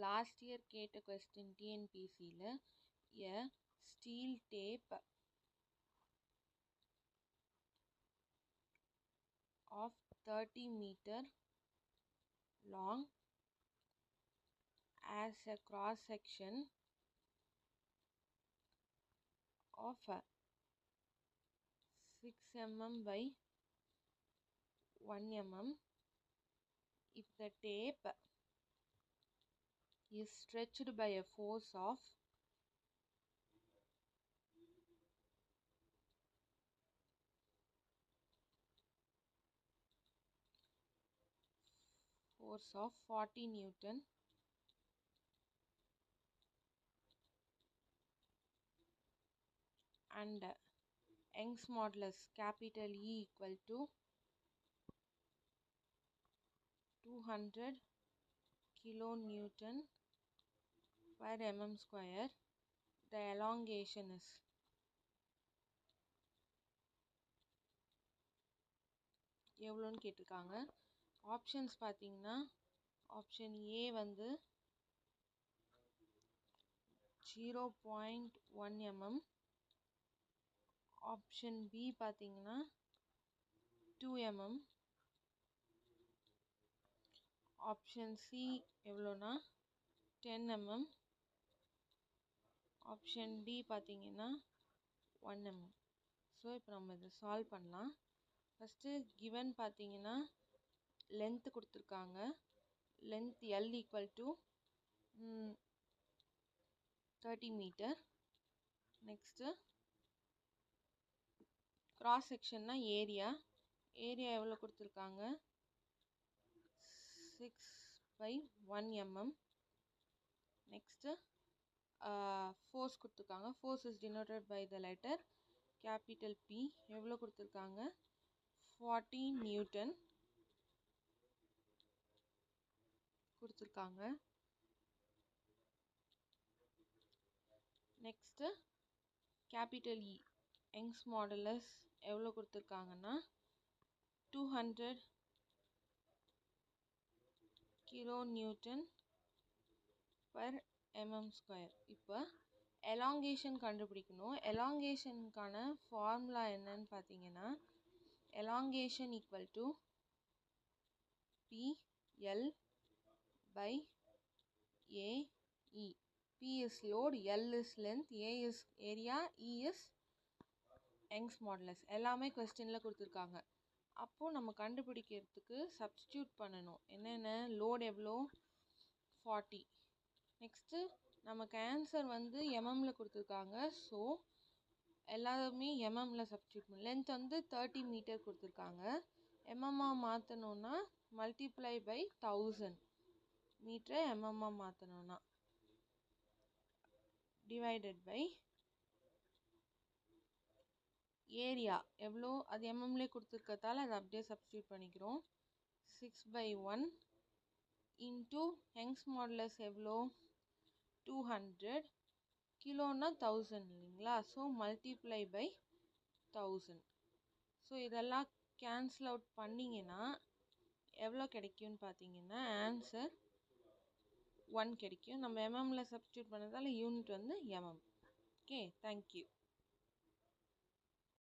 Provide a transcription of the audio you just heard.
Last year கேட்ட question டிஎன்பிசியில் a steel tape of 30 meter long as a cross section of 6 mm by 1 mm if the tape is stretched by a force of 40 Newton and Young's modulus capital E equal to 200 kilonewton per mm square, the elongation is எவ்வளோன்னு கேட்டிருக்காங்க. Options பார்த்தீங்கன்னா option A வந்து 0.1 mm, option B பார்த்தீங்கன்னா 2 mm, option C எவ்வளோனா 10 mm, option D பார்த்தீங்கன்னா 1 mm. So இப்போ நம்ம இதை சால்வ் பண்ணலாம். ஃபஸ்ட்டு கிவன் பார்த்தீங்கன்னா லென்த்து கொடுத்துருக்காங்க. Length L equal to 30 metre. Next cross செக்ஷன்னா ஏரியா எவ்வளோ கொடுத்துருக்காங்க 6/1 mm. நெக்ஸ்ட்டு ஃபோர்ஸ் கொடுத்துருக்காங்க. Force is denoted by the letter capital P. எவ்வளோ கொடுத்துருக்காங்க 40 நியூட்டன் கொடுத்துருக்காங்க. Next capital E Young's modulus எவ்வளோ கொடுத்துருக்காங்கன்னா 200 kilonewton per mm square. இப்போ எலாங்கேஷன் கண்டுபிடிக்கணும். எலாங்கேஷனுக்கான ஃபார்முலா என்னன்னு பார்த்தீங்கன்னா elongation equal to PL by AE. P is load, L is length, A is area, E is Young's modulus. எல்லாமே கொஸ்டினில் கொடுத்துருக்காங்க. அப்போது நம்ம கண்டுபிடிக்கிறதுக்கு சப்ஸ்டியூட் பண்ணணும். என்னென்ன லோட் எவ்வளோ 40. நெக்ஸ்ட்டு நமக்கு ஆன்சர் வந்து எம்எம்மில் கொடுத்துருக்காங்க. ஸோ எல்லாருமே எம்எம்மில் சப்ஸ்டியூட் பண்ணணும். லென்த் வந்து 30 மீட்டர் கொடுத்துருக்காங்க. எம்எம்மாக மாற்றணுன்னா மல்டிப்ளை பை 1000 மீட்டரை எம்எம்மாக மாற்றணுன்னா டிவைடட் பை ஏரியா எவ்வளோ அது எம்எம்லே கொடுத்துருக்கதால அதை அப்படியே சப்ஸ்டியூட் பண்ணிக்கிறோம். 6/1 இன்ட்டு யங்ஸ் மாடுலஸ் எவ்வளோ 200 கிலோன்னா 1000 இல்லைங்களா. So multiply by 1000. ஸோ இதெல்லாம் கேன்சல் அவுட் பண்ணிங்கன்னா எவ்வளோ கிடைக்கும்னு பார்த்தீங்கன்னா ஆன்சர் 1 கிடைக்கும். நம்ம எம்எம்மில் சப்ஸ்டியூட் பண்ணதால் யூனிட் வந்து எம்எம். Okay, thank you.